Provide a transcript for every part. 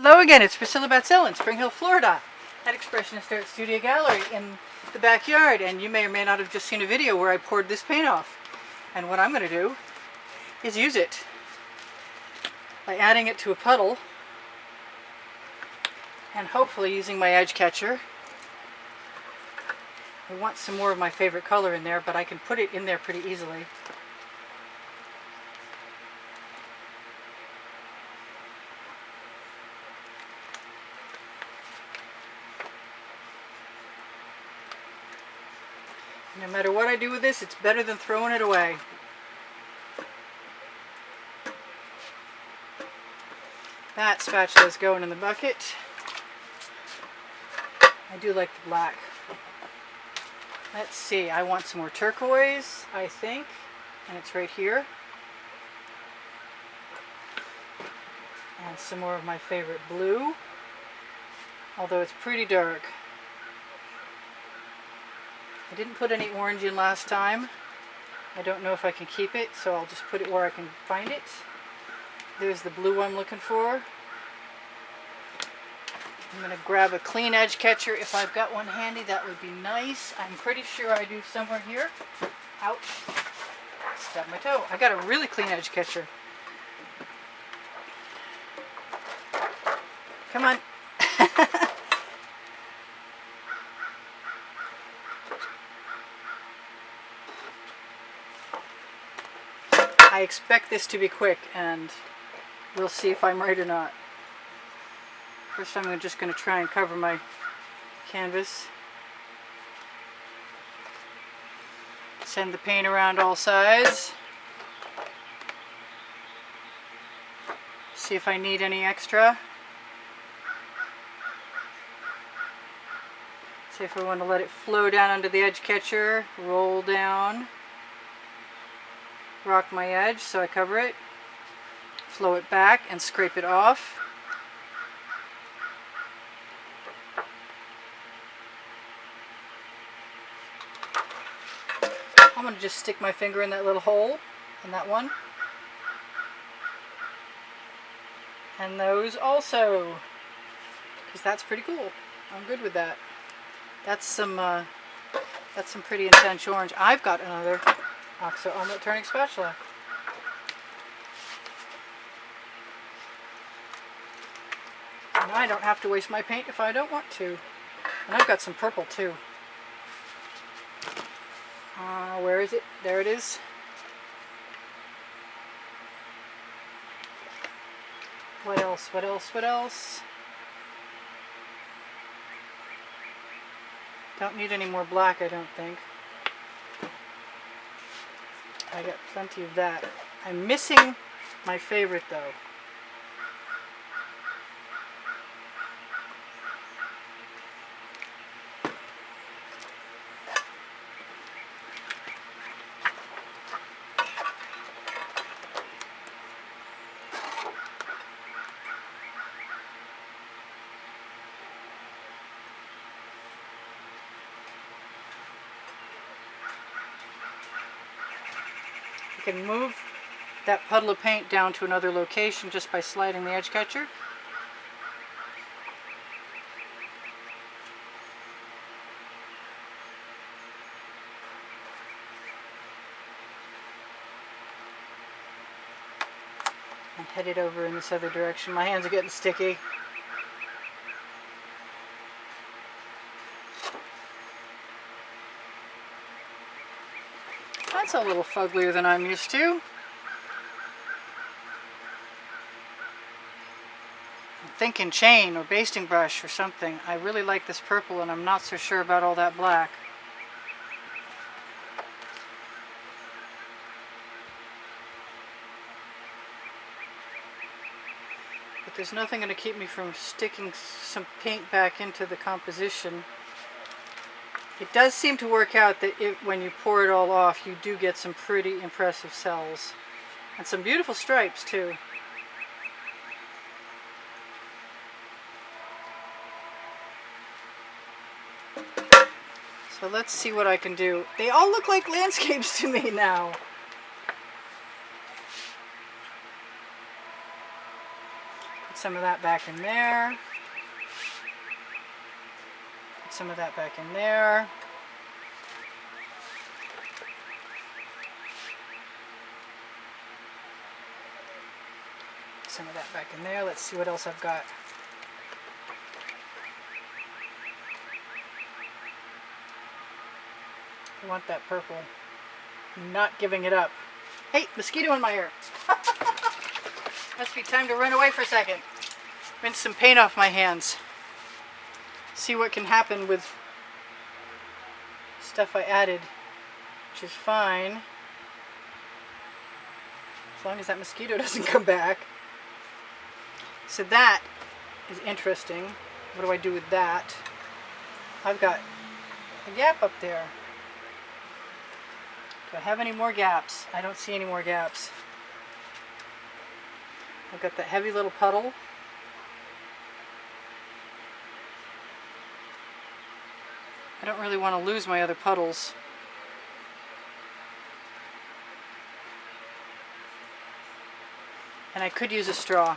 Hello again, it's Priscilla Batzell in Spring Hill, Florida at Expressionist Art Studio Gallery in the backyard, and you may or may not have just seen a video where I poured this paint off. And what I'm going to do is use it by adding it to a puddle and hopefully using my edge catcher. I want some more of my favorite color in there, but I can put it in there pretty easily. No matter what I do with this, it's better than throwing it away. That spatula is going in the bucket. I do like the black. Let's see, I want some more turquoise, I think, and it's right here. And some more of my favorite blue, although it's pretty dark. I didn't put any orange in last time. I don't know if I can keep it, so I'll just put it where I can find it. There's the blue I'm looking for. I'm going to grab a clean edge catcher. If I've got one handy, that would be nice. I'm pretty sure I do somewhere here. Ouch. Stubbed my toe. I got a really clean edge catcher. Come on. I expect this to be quick, and we'll see if I'm right or not. First I'm just going to try and cover my canvas. Send the paint around all sides. See if I need any extra. See if I want to let it flow down under the edge catcher, roll down. Rock my edge so I cover it, flow it back and scrape it off. I'm going to just stick my finger in that little hole, in that one. And those also, because that's pretty cool. I'm good with that. That's some pretty intense orange. I've got another Oxo omelet turning spatula. And I don't have to waste my paint if I don't want to. And I've got some purple too. Where is it? There it is. What else? What else? What else? Don't need any more black, I don't think. I got plenty of that. I'm missing my favorite though. You can move that puddle of paint down to another location just by sliding the edge catcher. And head it over in this other direction. My hands are getting sticky. That's a little fugglier than I'm used to. I'm thinking chain or basting brush or something. I really like this purple and I'm not so sure about all that black. But there's nothing going to keep me from sticking some paint back into the composition. It does seem to work out that when you pour it all off, you do get some pretty impressive cells. And some beautiful stripes, too. So let's see what I can do. They all look like landscapes to me now. some of that back in there. Put some of that back in there. Some of that back in there. Let's see what else I've got. I want that purple. I'm not giving it up. Hey, mosquito in my ear. Must be time to run away for a second. Rinse some paint off my hands. See what can happen with stuff I added, which is fine. As long as that mosquito doesn't come back. So that is interesting. What do I do with that? I've got a gap up there. Do I have any more gaps? I don't see any more gaps. I've got that heavy little puddle. I don't really want to lose my other puddles. And I could use a straw.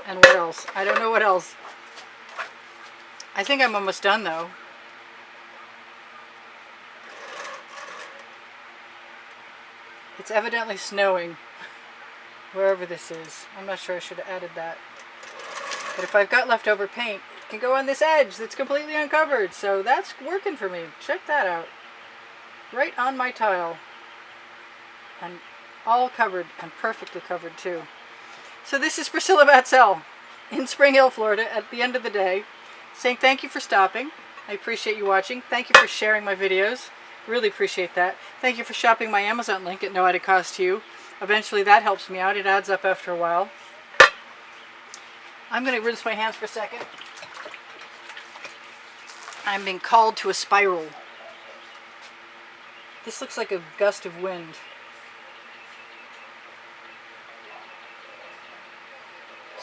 And what else? I don't know what else. I think I'm almost done though. It's evidently snowing wherever this is. I'm not sure I should have added that. But if I've got leftover paint, it can go on this edge that's completely uncovered. So that's working for me. Check that out. Right on my tile. And all covered and perfectly covered too. So this is Priscilla Batzell in Spring Hill, Florida at the end of the day, saying thank you for stopping. I appreciate you watching. Thank you for sharing my videos. Really appreciate that. Thank you for shopping my Amazon link at no added cost to you. Eventually that helps me out. It adds up after a while. I'm going to rinse my hands for a second. I'm being called to a spiral. This looks like a gust of wind.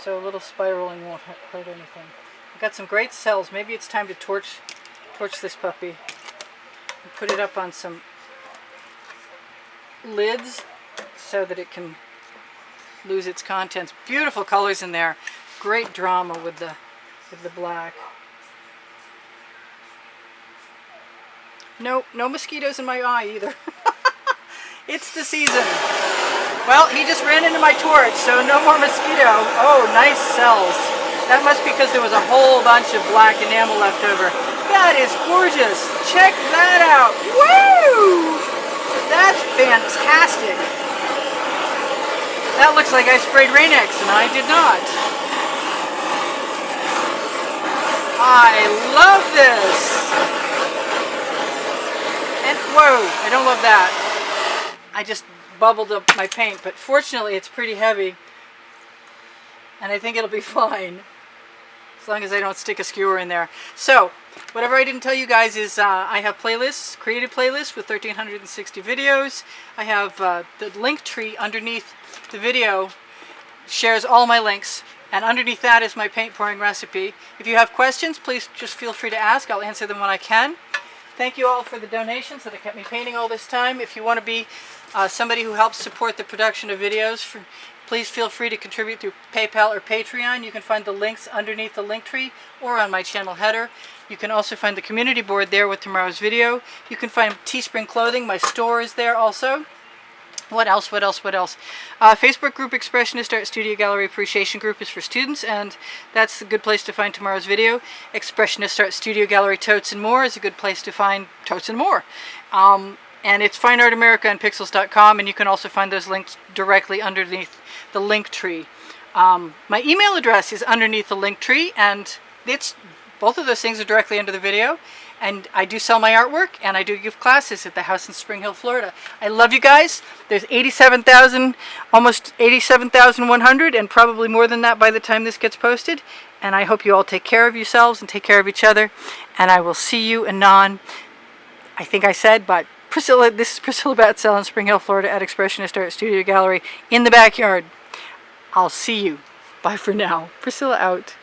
So a little spiraling won't hurt anything. I've got some great cells. Maybe it's time to torch this puppy. And put it up on some lids so that it can lose its contents. Beautiful colors in there. Great drama with the black. No mosquitoes in my eye either. It's the season. Well, he just ran into my torch, so no more mosquito. Oh, nice cells. That must be because there was a whole bunch of black enamel left over. That is gorgeous. Check that out. Woo! That's fantastic. That looks like I sprayed Rain-X, and I did not. I love this. And whoa, I don't love that. I just bubbled up my paint, but fortunately it's pretty heavy and I think it'll be fine as long as I don't stick a skewer in there. So whatever I didn't tell you guys is I have playlists, created playlists with 1,360 videos. I have the link tree underneath the video shares all my links, and underneath that is my paint pouring recipe. If you have questions, please just feel free to ask. I'll answer them when I can. Thank you all for the donations that have kept me painting all this time. If you want to be somebody who helps support the production of videos, please feel free to contribute through PayPal or Patreon. You can find the links underneath the link tree or on my channel header. You can also find the community board there with tomorrow's video. You can find Teespring clothing. My store is there also. What else? Facebook group Expressionist Art Studio Gallery Appreciation Group is for students, and that's a good place to find tomorrow's video. Expressionist Art Studio Gallery Totes and More is a good place to find totes and more. And it's Fine Art America and Pixels.com, and you can also find those links directly underneath the link tree. My email address is underneath the link tree, and both of those things are directly under the video. And I do sell my artwork, and I do give classes at the house in Spring Hill, Florida. I love you guys. There's 87,000, almost 87,100, and probably more than that by the time this gets posted. And I hope you all take care of yourselves and take care of each other. And I will see you anon. I think I said, but this is Priscilla Batzell in Spring Hill, Florida at Expressionist Art Studio Gallery in the backyard. I'll see you. Bye for now. Priscilla out.